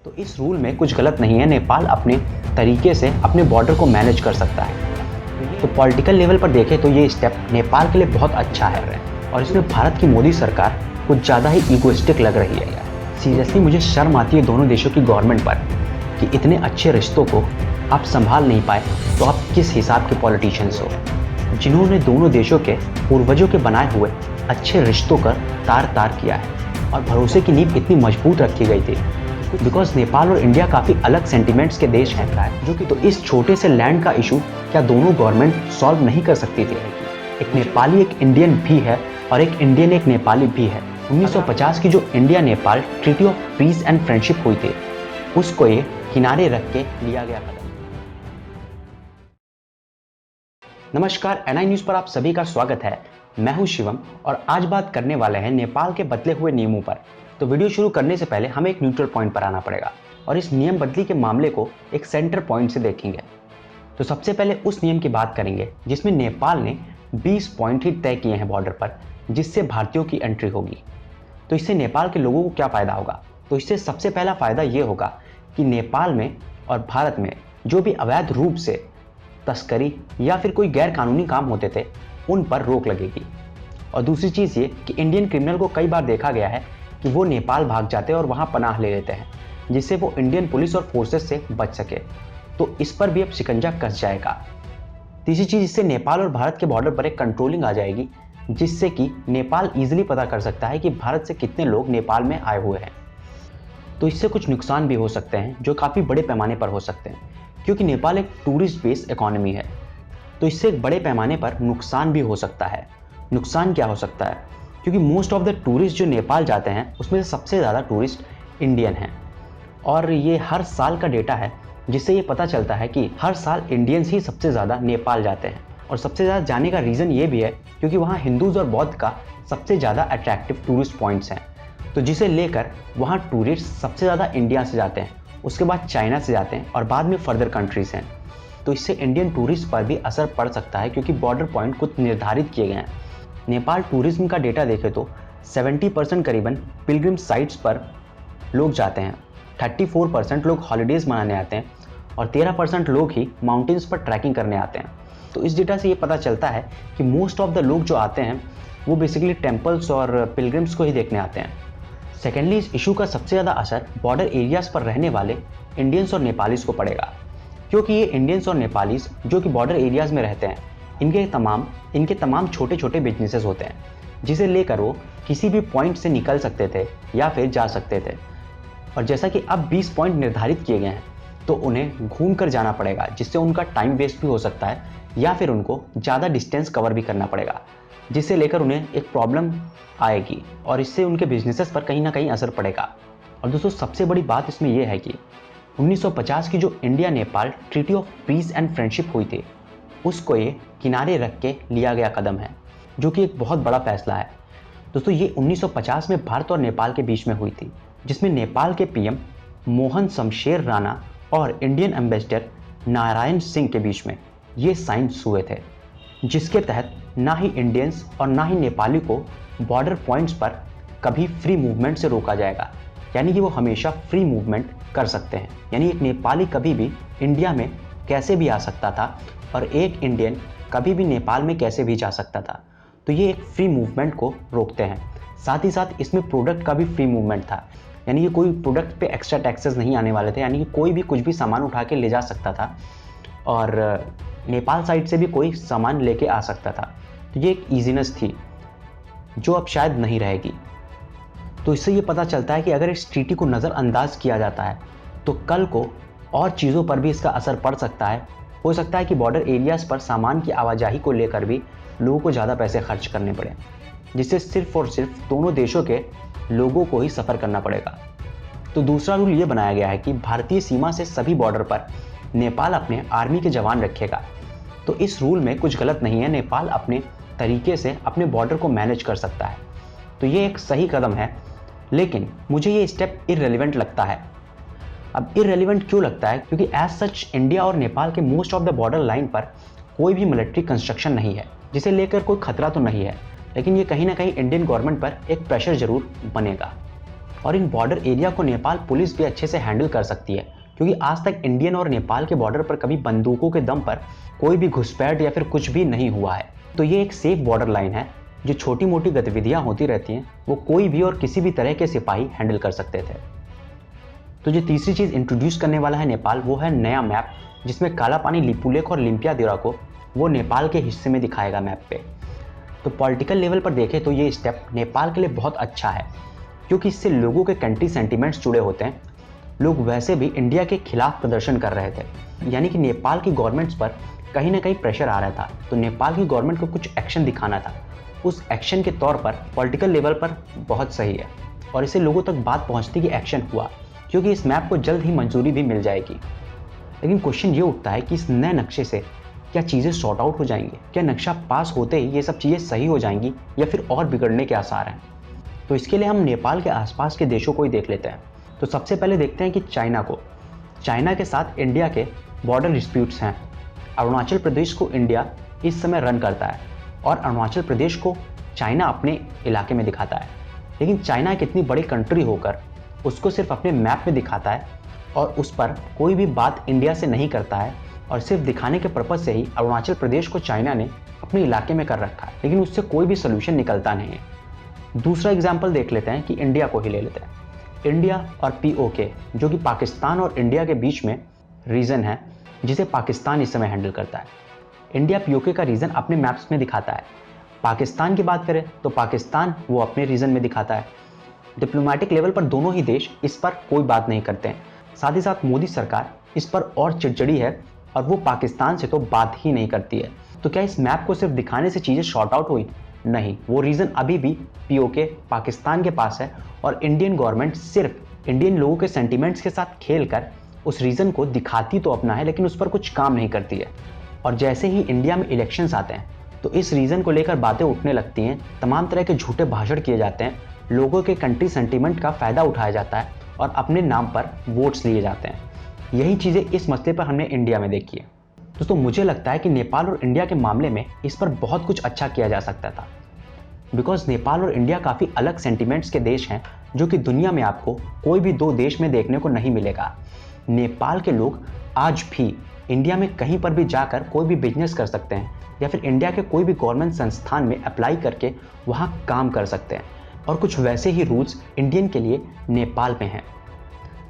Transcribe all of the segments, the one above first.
तो इस रूल में कुछ गलत नहीं है, नेपाल अपने तरीके से अपने बॉर्डर को मैनेज कर सकता है। तो पॉलिटिकल लेवल पर देखें तो ये स्टेप नेपाल के लिए बहुत अच्छा है और इसमें भारत की मोदी सरकार कुछ ज़्यादा ही ईगोइस्टिक लग रही है यार। सीरियसली मुझे शर्म आती है दोनों देशों की गवर्नमेंट पर कि इतने अच्छे रिश्तों को आप संभाल नहीं पाए, तो आप किस हिसाब के पॉलिटिशियंस हो जिन्होंने दोनों देशों के पूर्वजों के बनाए हुए अच्छे रिश्तों का तार तार किया है और भरोसे की नींव इतनी मजबूत रखी गई थी। बिकॉज नेपाल और इंडिया काफ़ी अलग सेंटिमेंट्स के देश हैं जो कि तो इस छोटे से लैंड का इशू क्या दोनों गवर्नमेंट सॉल्व नहीं कर सकती थी। एक नेपाली एक इंडियन भी है और एक इंडियन एक नेपाली भी है। 1950 की जो India Nepal treaty of peace and friendship हुई थी उसको ये किनारे रख के लिया गया कदम। नमस्कार, एनआई न्यूज़ पर आप सभी का स्वागत है। मैं हूं शिवम और आज बात करने वाले हैं नेपाल के बदले हुए नियमों पर। तो वीडियो शुरू करने से पहले हमें एक न्यूट्रल पॉइंट पर आना पड़ेगा और इस नियम बदली के मामले को एक सेंटर पॉइंट से देखेंगे। तो सबसे पहले उस नियम की बात करेंगे जिसमें नेपाल ने 20 पॉइंट ही तय किए हैं बॉर्डर पर, जिससे भारतीयों की एंट्री होगी। तो इससे नेपाल के लोगों को क्या फ़ायदा होगा? तो इससे सबसे पहला फ़ायदा ये होगा कि नेपाल में और भारत में जो भी अवैध रूप से तस्करी या फिर कोई गैर कानूनी काम होते थे उन पर रोक लगेगी। और दूसरी चीज़ ये कि इंडियन क्रिमिनल को कई बार देखा गया है कि वो नेपाल भाग जाते हैं और वहाँ पनाह ले लेते हैं, जिससे वो इंडियन पुलिस और फोर्सेस से बच सके। तो इस पर भी अब शिकंजा कस जाएगा। तीसरी चीज़, इससे नेपाल और भारत के बॉर्डर पर एक कंट्रोलिंग आ जाएगी, जिससे कि नेपाल ईजिली पता कर सकता है कि भारत से कितने लोग नेपाल में आए हुए हैं। तो इससे कुछ नुकसान भी हो सकते हैं जो काफ़ी बड़े पैमाने पर हो सकते हैं, क्योंकि नेपाल एक टूरिस्ट बेस्ड इकोनॉमी है। तो इससे एक बड़े पैमाने पर नुकसान भी हो सकता है। नुकसान क्या हो सकता है? क्योंकि मोस्ट ऑफ द टूरिस्ट जो नेपाल जाते हैं उसमें से सबसे ज़्यादा टूरिस्ट इंडियन हैं और ये हर साल का डेटा है, जिससे ये पता चलता है कि हर साल इंडियंस ही सबसे ज़्यादा नेपाल जाते हैं। और सबसे ज़्यादा जाने का रीज़न ये भी है क्योंकि वहाँ हिंदूज़ और बौद्ध का सबसे ज़्यादा अट्रैक्टिव टूरिस्ट पॉइंट्स हैं, तो जिसे लेकर वहाँ टूरिस्ट सबसे ज़्यादा इंडिया से जाते हैं, उसके बाद चाइना से जाते हैं और बाद में फर्दर कंट्रीज़ हैं। तो इससे इंडियन टूरिस्ट पर भी असर पड़ सकता है क्योंकि बॉर्डर पॉइंट कुछ निर्धारित किए गए हैं। नेपाल टूरिज्म का डेटा देखें तो 70% करीबन पिलग्रिम साइट्स पर लोग जाते हैं, 34% लोग हॉलीडेज़ मनाने आते हैं और 13% लोग ही माउंटेन्स पर ट्रैकिंग करने आते हैं। तो इस डेटा से ये पता चलता है कि मोस्ट ऑफ द लोग जो आते हैं वो बेसिकली टेम्पल्स और पिलग्रिम्स को ही देखने आते हैं। सेकेंडली, इस इशू का सबसे ज़्यादा असर बॉर्डर एरियाज़ पर रहने वाले इंडियंस और नेपालीज़ को पड़ेगा, क्योंकि ये इंडियंस और नेपालीज़ जो कि बॉर्डर एरियाज़ में रहते हैं इनके तमाम छोटे छोटे बिजनेसेस होते हैं, जिसे लेकर वो किसी भी पॉइंट से निकल सकते थे या फिर जा सकते थे। और जैसा कि अब 20 पॉइंट निर्धारित किए गए हैं तो उन्हें घूम कर जाना पड़ेगा, जिससे उनका टाइम वेस्ट भी हो सकता है या फिर उनको ज़्यादा डिस्टेंस कवर भी करना पड़ेगा, जिससे लेकर उन्हें एक प्रॉब्लम आएगी और इससे उनके बिजनेसेस पर कहीं ना कहीं असर पड़ेगा। और दोस्तों, सबसे बड़ी बात इसमें यह है कि 1950 की जो India Nepal treaty of peace and friendship हुई थी उसको ये किनारे रख के लिया गया कदम है, जो कि एक बहुत बड़ा फैसला है। दोस्तों, ये 1950 में भारत और नेपाल के बीच में हुई थी, जिसमें नेपाल के पीएम मोहन शमशेर राणा और इंडियन एम्बेसडर नारायण सिंह के बीच में ये साइंस हुए थे, जिसके तहत ना ही इंडियंस और ना ही नेपाली को बॉर्डर पॉइंट्स पर कभी फ्री मूवमेंट से रोका जाएगा, यानी कि वो हमेशा फ्री मूवमेंट कर सकते हैं। यानी एक नेपाली कभी भी इंडिया में कैसे भी आ सकता था और एक इंडियन कभी भी नेपाल में कैसे भी जा सकता था। तो ये एक फ्री मूवमेंट को रोकते हैं। साथ ही साथ इसमें प्रोडक्ट का भी फ्री मूवमेंट था, यानी कि कोई प्रोडक्ट पे एक्स्ट्रा टैक्सेस नहीं आने वाले थे, यानी कि कोई भी कुछ भी सामान उठा के ले जा सकता था और नेपाल साइड से भी कोई सामान लेके आ सकता था। तो ये एक ईजीनेस थी जो अब शायद नहीं रहेगी। तो इससे ये पता चलता है कि अगर इस ट्रीटी को नज़रअंदाज किया जाता है तो कल को और चीज़ों पर भी इसका असर पड़ सकता है। हो सकता है कि बॉर्डर एरियाज़ पर सामान की आवाजाही को लेकर भी लोगों को ज़्यादा पैसे खर्च करने पड़े, जिससे सिर्फ और सिर्फ दोनों देशों के लोगों को ही सफ़र करना पड़ेगा। तो दूसरा रूल ये बनाया गया है कि भारतीय सीमा से सभी बॉर्डर पर नेपाल अपने आर्मी के जवान रखेगा। तो इस रूल में कुछ गलत नहीं है, नेपाल अपने तरीके से अपने बॉर्डर को मैनेज कर सकता है। तो ये एक सही कदम है, लेकिन मुझे ये स्टेप इररेलेवेंट लगता है। अब इररेलेवेंट क्यों लगता है? क्योंकि एज सच इंडिया और नेपाल के most of the border line पर कोई भी मिलिट्री कंस्ट्रक्शन नहीं है, जिसे लेकर कोई खतरा तो नहीं है, लेकिन ये कहीं ना कहीं इंडियन गवर्नमेंट पर एक प्रेशर जरूर बनेगा। और इन बॉर्डर एरिया को नेपाल पुलिस भी अच्छे से हैंडल कर सकती है, क्योंकि आज तक इंडियन और नेपाल के बॉर्डर पर कभी बंदूकों के दम पर कोई भी घुसपैठ या फिर कुछ भी नहीं हुआ है। तो ये एक सेफ बॉर्डर लाइन है। जो छोटी मोटी गतिविधियां होती रहती हैं वो कोई भी और किसी भी तरह के सिपाही हैंडल कर सकते थे। तो जो तीसरी चीज़ इंट्रोड्यूस करने वाला है नेपाल, वो है नया मैप, जिसमें काला पानी, लिपुलेख और लिम्पियादेरा को वो नेपाल के हिस्से में दिखाएगा मैप पे। तो पॉलिटिकल लेवल पर देखें तो ये स्टेप नेपाल के लिए बहुत अच्छा है, क्योंकि इससे लोगों के कंट्री सेंटिमेंट्स जुड़े होते हैं। लोग वैसे भी इंडिया के खिलाफ प्रदर्शन कर रहे थे, यानी कि नेपाल की गवर्नमेंट्स पर कहीं ना कहीं प्रेशर आ रहा था, तो नेपाल की गवर्नमेंट को कुछ एक्शन दिखाना था। उस एक्शन के तौर पर पॉलिटिकल लेवल पर बहुत सही है, और इससे लोगों तक बात पहुंचती कि एक्शन हुआ, क्योंकि इस मैप को जल्द ही मंजूरी भी मिल जाएगी। लेकिन क्वेश्चन ये उठता है कि इस नए नक्शे से क्या चीज़ें सॉर्ट आउट हो जाएंगी? क्या नक्शा पास होते ही ये सब चीज़ें सही हो जाएंगी या फिर और बिगड़ने के आसार हैं? तो इसके लिए हम नेपाल के आसपास के देशों को ही देख लेते हैं। तो सबसे पहले देखते हैं कि चाइना को। चाइना के साथ इंडिया के बॉर्डर डिस्प्यूट्स हैं। अरुणाचल प्रदेश को इंडिया इस समय रन करता है और अरुणाचल प्रदेश को चाइना अपने इलाके में दिखाता है। लेकिन चाइना एक इतनी बड़ी कंट्री होकर उसको सिर्फ अपने मैप में दिखाता है और उस पर कोई भी बात इंडिया से नहीं करता है, और सिर्फ दिखाने के पर्पज़ से ही अरुणाचल प्रदेश को चाइना ने अपने इलाके में कर रखा है, लेकिन उससे कोई भी सोल्यूशन निकलता नहीं है। दूसरा एग्जाम्पल देख लेते हैं कि इंडिया को ही ले लेते हैं। इंडिया और POK, जो कि पाकिस्तान और इंडिया के बीच में रीजन है, जिसे पाकिस्तान इस समय हैंडल करता है। इंडिया POK का रीजन अपने मैप्स में दिखाता है। पाकिस्तान की बात करें तो पाकिस्तान वो अपने रीजन में दिखाता है। डिप्लोमेटिक लेवल पर दोनों ही देश इस पर कोई बात नहीं करते हैं। साथ ही साथ मोदी सरकार इस पर और चिड़चिड़ी है और वो पाकिस्तान से तो बात ही नहीं करती है। तो क्या इस मैप को सिर्फ दिखाने से चीज़ें शॉर्ट आउट हुई? नहीं, वो रीजन अभी भी POK पाकिस्तान के पास है, और इंडियन गवर्नमेंट सिर्फ इंडियन लोगों के सेंटिमेंट्स के साथ खेलकर उस रीजन को दिखाती तो अपना है, लेकिन उस पर कुछ काम नहीं करती है। और जैसे ही इंडिया में इलेक्शंस आते हैं तो इस रीजन को लेकर बातें उठने लगती हैं, तमाम तरह के झूठे भाषण किए जाते हैं, लोगों के कंट्री सेंटीमेंट का फ़ायदा उठाया जाता है और अपने नाम पर वोट्स लिए जाते हैं। यही चीज़ें इस मसले पर हमने इंडिया में देखी है। दोस्तों, मुझे लगता है कि नेपाल और इंडिया के मामले में इस पर बहुत कुछ अच्छा किया जा सकता था, बिकॉज नेपाल और इंडिया काफ़ी अलग सेंटीमेंट्स के देश हैं, जो कि दुनिया में आपको कोई भी दो देश में देखने को नहीं मिलेगा। नेपाल के लोग आज भी इंडिया में कहीं पर भी जाकर कोई भी बिजनेस कर सकते हैं, या फिर इंडिया के कोई भी गवर्नमेंट संस्थान में अप्लाई करके वहाँ काम कर सकते हैं, और कुछ वैसे ही रूल्स इंडियन के लिए नेपाल में हैं।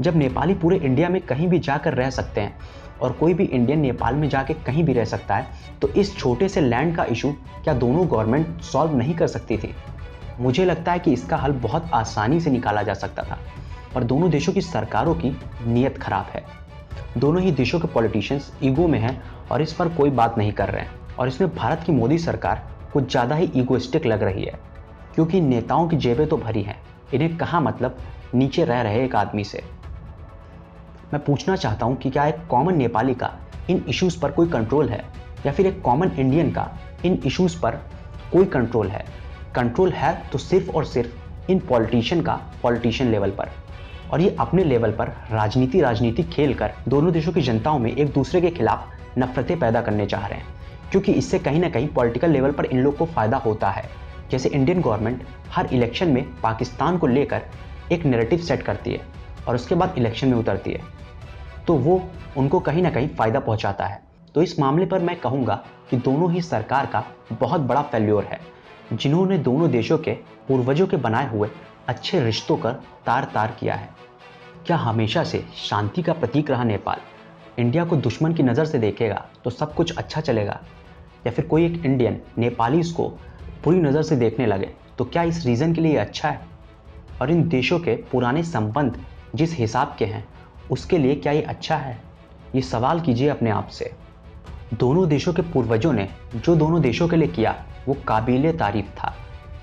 जब नेपाली पूरे इंडिया में कहीं भी जाकर रह सकते हैं और कोई भी इंडियन नेपाल में जाके कहीं भी रह सकता है, तो इस छोटे से लैंड का इशू क्या दोनों गवर्नमेंट सॉल्व नहीं कर सकती थी? मुझे लगता है कि इसका हल बहुत आसानी से निकाला जा सकता था, पर दोनों देशों की सरकारों की नीयत खराब है। दोनों ही देशों के पॉलिटिशियंस ईगो में हैं और इस पर कोई बात नहीं कर रहे हैं, और इसमें भारत की मोदी सरकार कुछ ज़्यादा ही ईगोइस्टिक लग रही है, क्योंकि नेताओं की जेबें तो भरी हैं, इन्हें कहाँ मतलब नीचे रह रहे एक आदमी से। मैं पूछना चाहता हूँ कि क्या एक कॉमन नेपाली का इन इश्यूज़ पर कोई कंट्रोल है, या फिर एक कॉमन इंडियन का इन इश्यूज़ पर कोई कंट्रोल है? कंट्रोल है तो सिर्फ और सिर्फ इन पॉलिटिशियन लेवल पर, और ये अपने लेवल पर राजनीति खेलकर दोनों देशों की जनताओं में एक दूसरे के खिलाफ नफरतें पैदा करने चाह रहे हैं, क्योंकि इससे कहीं ना कहीं पॉलिटिकल लेवल पर इन लोग को फ़ायदा होता है। जैसे इंडियन गवर्नमेंट हर इलेक्शन में पाकिस्तान को लेकर एक नैरेटिव सेट करती है और उसके बाद इलेक्शन में उतरती है, तो वो उनको कहीं ना कहीं फ़ायदा पहुंचाता है। तो इस मामले पर मैं कहूँगा कि दोनों ही सरकार का बहुत बड़ा फेल्योर है, जिन्होंने दोनों देशों के पूर्वजों के बनाए हुए अच्छे रिश्तों का तार किया है। क्या हमेशा से शांति का प्रतीक रहा नेपाल इंडिया को दुश्मन की नज़र से देखेगा तो सब कुछ अच्छा चलेगा, या फिर कोई एक इंडियन नेपालीज को बुरी नज़र से देखने लगे तो क्या इस रीज़न के लिए अच्छा है? और इन देशों के पुराने संबंध जिस हिसाब के हैं उसके लिए क्या ये अच्छा है? ये सवाल कीजिए अपने आप से। दोनों देशों के पूर्वजों ने जो दोनों देशों के लिए किया वो काबिले तारीफ था,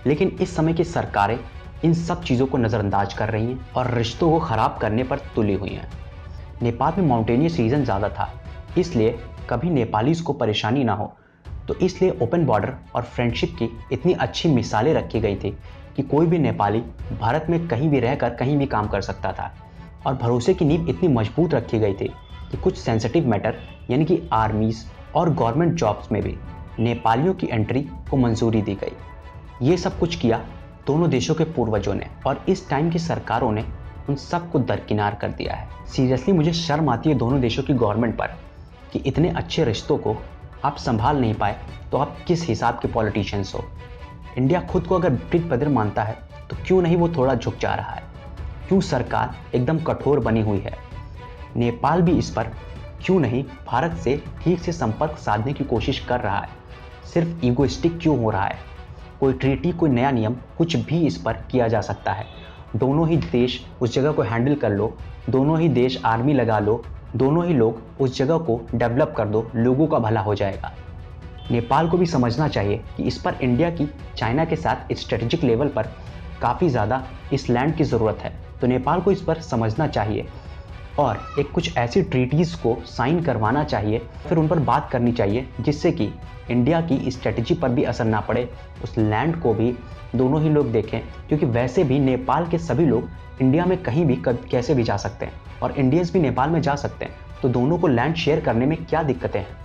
लेकिन इस समय की सरकारें इन सब चीज़ों को नज़रअंदाज कर रही हैं और रिश्तों को ख़राब करने पर तुली हुई हैं। नेपाल में माउंटेनियस रीजन ज़्यादा था, इसलिए कभी नेपालीज़ को परेशानी ना हो, तो इसलिए ओपन बॉर्डर और फ्रेंडशिप की इतनी अच्छी मिसालें रखी गई थी कि कोई भी नेपाली भारत में कहीं भी रहकर कहीं भी काम कर सकता था। और भरोसे की नींव इतनी मजबूत रखी गई थी कि कुछ सेंसिटिव मैटर यानी कि आर्मीज़ और गवर्नमेंट जॉब्स में भी नेपालियों की एंट्री को मंजूरी दी गई। ये सब कुछ किया दोनों देशों के पूर्वजों ने और इस टाइम की सरकारों ने उन सबको दरकिनार कर दिया है। सीरियसली मुझे शर्म आती है दोनों देशों की गवर्नमेंट पर कि इतने अच्छे रिश्तों को आप संभाल नहीं पाए, तो आप किस हिसाब के पॉलिटिशियंस हो। इंडिया खुद को अगर ब्रिज बदर मानता है तो क्यों नहीं वो थोड़ा झुक जा रहा है, क्यों सरकार एकदम कठोर बनी हुई है। नेपाल भी इस पर क्यों नहीं भारत से ठीक से संपर्क साधने की कोशिश कर रहा है, सिर्फ ईगोइस्टिक क्यों हो रहा है। कोई ट्रीटी, कोई नया नियम, कुछ भी इस पर किया जा सकता है। दोनों ही देश उस जगह को हैंडल कर लो, दोनों ही देश आर्मी लगा लो, दोनों ही लोग उस जगह को डेवलप कर दो, लोगों का भला हो जाएगा। नेपाल को भी समझना चाहिए कि इस पर इंडिया की चाइना के साथ स्ट्रेटेजिक लेवल पर काफ़ी ज़्यादा इस लैंड की ज़रूरत है, तो नेपाल को इस पर समझना चाहिए और एक कुछ ऐसी ट्रीटीज़ को साइन करवाना चाहिए, फिर उन पर बात करनी चाहिए जिससे कि इंडिया की स्ट्रेटजी पर भी असर ना पड़े, उस लैंड को भी दोनों ही लोग देखें। क्योंकि वैसे भी नेपाल के सभी लोग इंडिया में कहीं भी कैसे भी जा सकते हैं और इंडियंस भी नेपाल में जा सकते हैं, तो दोनों को लैंड शेयर करने में क्या दिक्कतें हैं।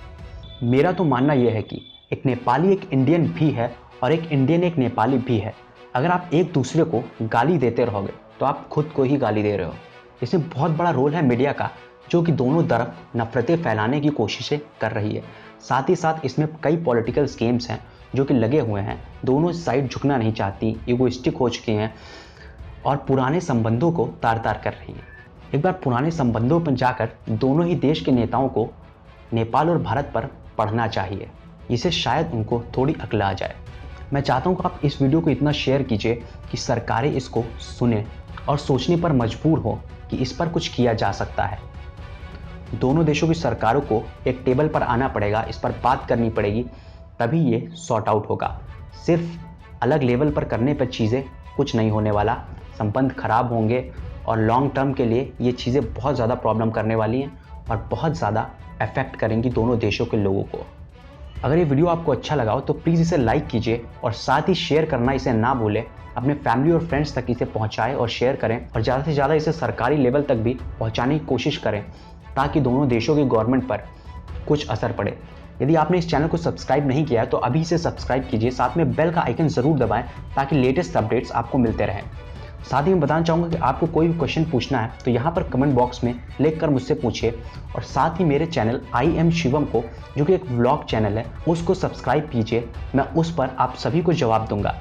मेरा तो मानना यह है कि एक नेपाली एक इंडियन भी है और एक इंडियन एक नेपाली भी है। अगर आप एक दूसरे को गाली देते रहोगे तो आप खुद को ही गाली दे रहे हो। इसमें बहुत बड़ा रोल है मीडिया का, जो कि दोनों तरफ नफरतें फैलाने की कोशिशें कर रही है। साथ ही साथ इसमें कई पॉलिटिकल स्कीम्स हैं जो कि लगे हुए हैं। दोनों साइड झुकना नहीं चाहती, ईगोइस्टिक हो चुकी हैं और पुराने संबंधों को तार तार कर रही हैं। एक बार पुराने संबंधों पर जाकर दोनों ही देश के नेताओं को नेपाल और भारत पर पढ़ना चाहिए, जिससे शायद उनको थोड़ी अक्ल आ जाए। मैं चाहता हूँ कि आप इस वीडियो को इतना शेयर कीजिए कि सरकारें इसको सुने और सोचने पर मजबूर हो कि इस पर कुछ किया जा सकता है। दोनों देशों की सरकारों को एक टेबल पर आना पड़ेगा, इस पर बात करनी पड़ेगी, तभी ये सॉर्ट आउट होगा। सिर्फ अलग लेवल पर करने पर चीज़ें कुछ नहीं होने वाला, संबंध खराब होंगे और लॉन्ग टर्म के लिए ये चीज़ें बहुत ज़्यादा प्रॉब्लम करने वाली हैं और बहुत ज़्यादा अफेक्ट करेंगी दोनों देशों के लोगों को। अगर ये वीडियो आपको अच्छा लगा हो तो प्लीज़ इसे लाइक कीजिए और साथ ही शेयर करना इसे ना भूलें। अपने फैमिली और फ्रेंड्स तक इसे पहुंचाएं और शेयर करें और ज़्यादा से ज़्यादा इसे सरकारी लेवल तक भी पहुंचाने की कोशिश करें, ताकि दोनों देशों की गवर्नमेंट पर कुछ असर पड़े। यदि आपने इस चैनल को सब्सक्राइब नहीं किया है तो अभी इसे सब्सक्राइब कीजिए, साथ में बेल का आइकन ज़रूर दबाएं ताकि लेटेस्ट अपडेट्स आपको मिलते रहें। साथ ही मैं बताना चाहूँगा कि आपको कोई भी क्वेश्चन पूछना है तो यहाँ पर कमेंट बॉक्स में लिख कर मुझसे पूछिए और साथ ही मेरे चैनल आई एम शिवम को, जो कि एक व्लॉग चैनल है, उसको सब्सक्राइब कीजिए। मैं उस पर आप सभी को जवाब दूंगा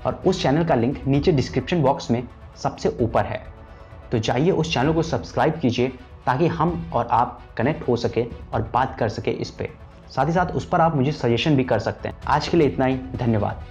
और उस चैनल का लिंक नीचे डिस्क्रिप्शन बॉक्स में सबसे ऊपर है। तो जाइए उस चैनल को सब्सक्राइब कीजिए ताकि हम और आप कनेक्ट हो सके और बात कर सके इस पर। साथ ही साथ उस पर आप मुझे सजेशन भी कर सकते हैं। आज के लिए इतना ही, धन्यवाद।